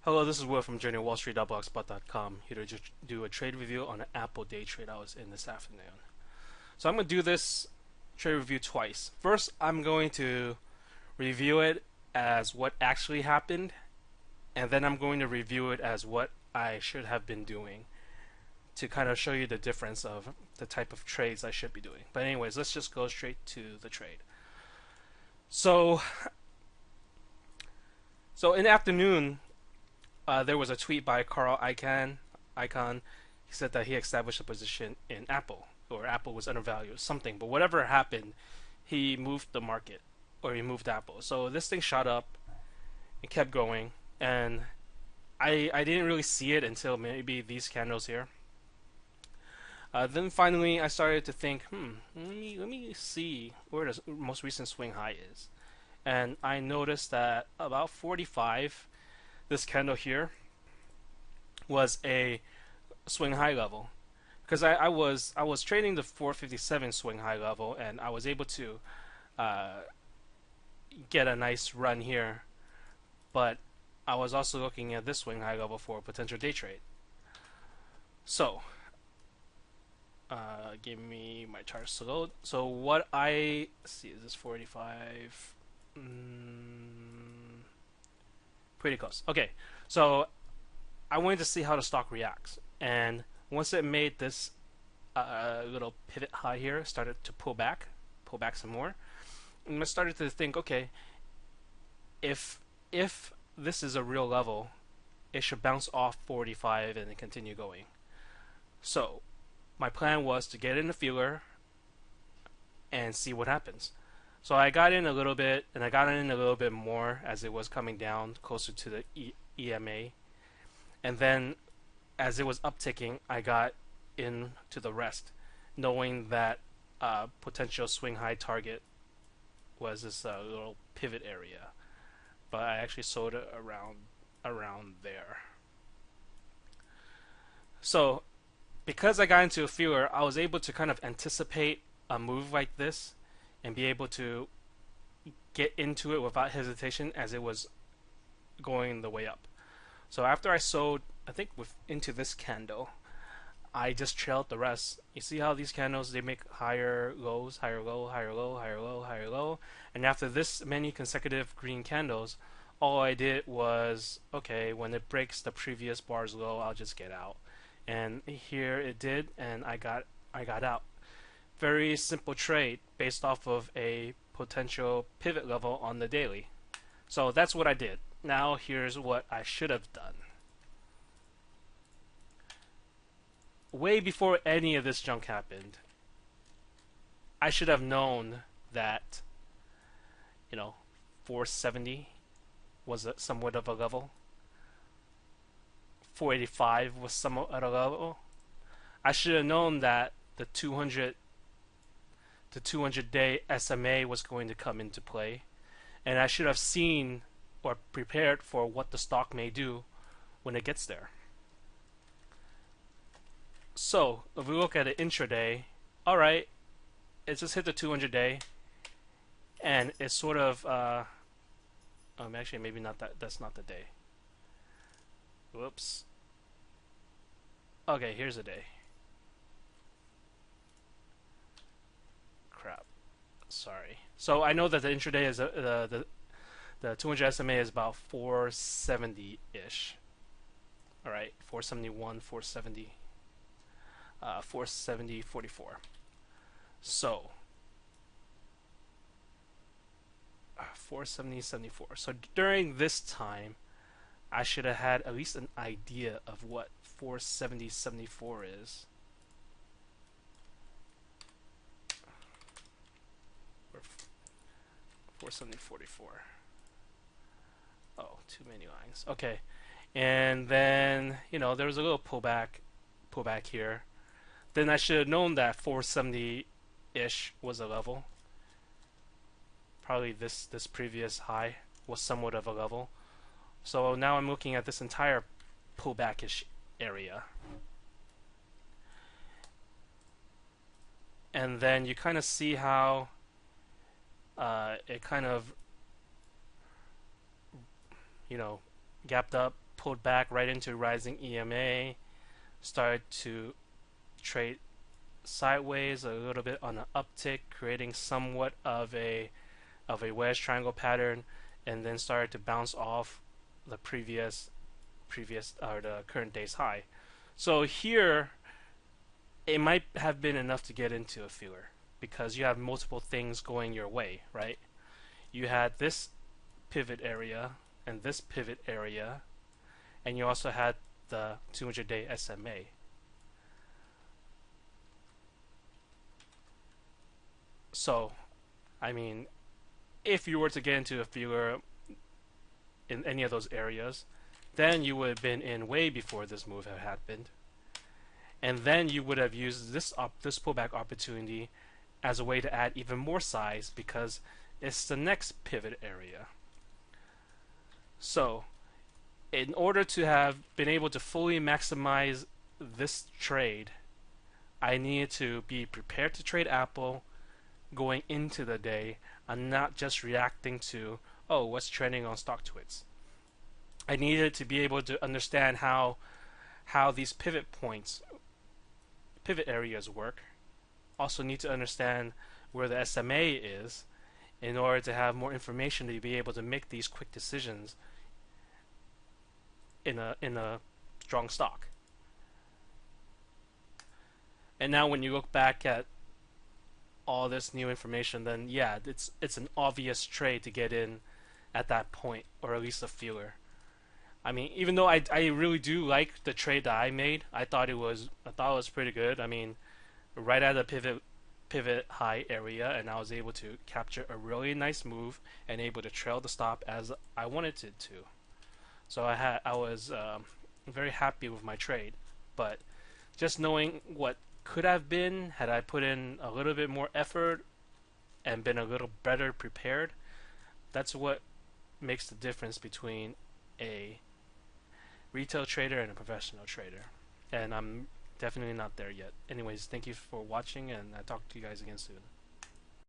Hello, this is Will from JourneyWallStreet.blogspot.com, here to do a trade review on an Apple day trade I was in this afternoon. So I'm going to do this trade review twice. First, I'm going to review it as what actually happened, and then I'm going to review it as what I should have been doing to kind of show you the difference of the type of trades I should be doing. But anyways, let's just go straight to the trade. So in the afternoon, there was a tweet by Carl Icahn. He said that he established a position in Apple, or Apple was undervalued, or something. But whatever happened, he moved the market, or he moved Apple. So this thing shot up and kept going, and I didn't really see it until maybe these candles here. Then finally, I started to think, let me see where the most recent swing high is, and I noticed that about 45. This candle here was a swing high level, because I was trading the 457 swing high level, and I was able to get a nice run here, but I was also looking at this swing high level for a potential day trade. So give me my charts to load. So what I see is this 485. Pretty close. Okay, so I wanted to see how the stock reacts, and once it made this little pivot high here, started to pull back some more, and I started to think, okay, if this is a real level, it should bounce off 45 and then continue going. So my plan was to get in the feeler and see what happens. So I got in a little bit, and I got in a little bit more as it was coming down closer to the EMA. And then as it was upticking, I got into the rest, knowing that potential swing high target was this little pivot area. But I actually sold it around there. So because I got into a feeler, I was able to kind of anticipate a move like this and be able to get into it without hesitation as it was going the way up. So after I sold, I think into this candle, I just trailed the rest. You see how these candles, they make higher lows, higher low, higher low, higher low, higher low. And after this many consecutive green candles, all I did was, okay, when it breaks the previous bar's low, I'll just get out. And here it did, and I got out. Very simple trade based off of a potential pivot level on the daily. So that's what I did. Now here's what I should have done. Way before any of this junk happened, I should have known that, 470 was somewhat of a level. 485 was somewhat at a level. I should have known that the 200-day SMA was going to come into play, and I should have seen or prepared for what the stock may do when it gets there. So if we look at it intraday, alright, it just hit the 200-day, and it's sort of actually maybe not that's not the day. Whoops. Okay, here's the day. Crap. Sorry. So I know that the intraday is the 200 SMA is about 470-ish. All right, 471, 470, 470, 44. So 470, 74. So during this time, I should have had at least an idea of what 470, 74 is. 470, 44. Oh, too many lines. Okay, and then there was a little pullback here. Then I should have known that 470-ish was a level. Probably this previous high was somewhat of a level. So now I'm looking at this entire pullback-ish area. And then you kind of see how it kind of gapped up, pulled back right into rising EMA, started to trade sideways a little bit on an uptick, creating somewhat of a wedge triangle pattern, and then started to bounce off the previous or the current day's high. So here it might have been enough to get into a feeler because you have multiple things going your way, right? You had this pivot area and this pivot area, and you also had the 200-day SMA. So, I mean, if you were to get into a feeler in any of those areas, then you would have been in way before this move had happened, and then you would have used this pullback opportunity as a way to add even more size because it's the next pivot area. So, in order to have been able to fully maximize this trade, I needed to be prepared to trade Apple going into the day and not just reacting to, oh, what's trending on stock tweets. I needed to be able to understand how these pivot points, pivot areas work. Also need to understand where the SMA is in order to have more information to be able to make these quick decisions in a strong stock. And now when you look back at all this new information, then yeah, it's an obvious trade to get in at that point, or at least a feeler. I mean, even though I really do like the trade that I made, I thought it was pretty good. I mean, right at the pivot high area, and I was able to capture a really nice move and able to trail the stop as I wanted it to. So I was very happy with my trade, but just knowing what could have been had I put in a little bit more effort and been a little better prepared, that's what makes the difference between a retail trader and a professional trader. And I'm definitely not there yet. Anyways, thank you for watching, and I'll talk to you guys again soon.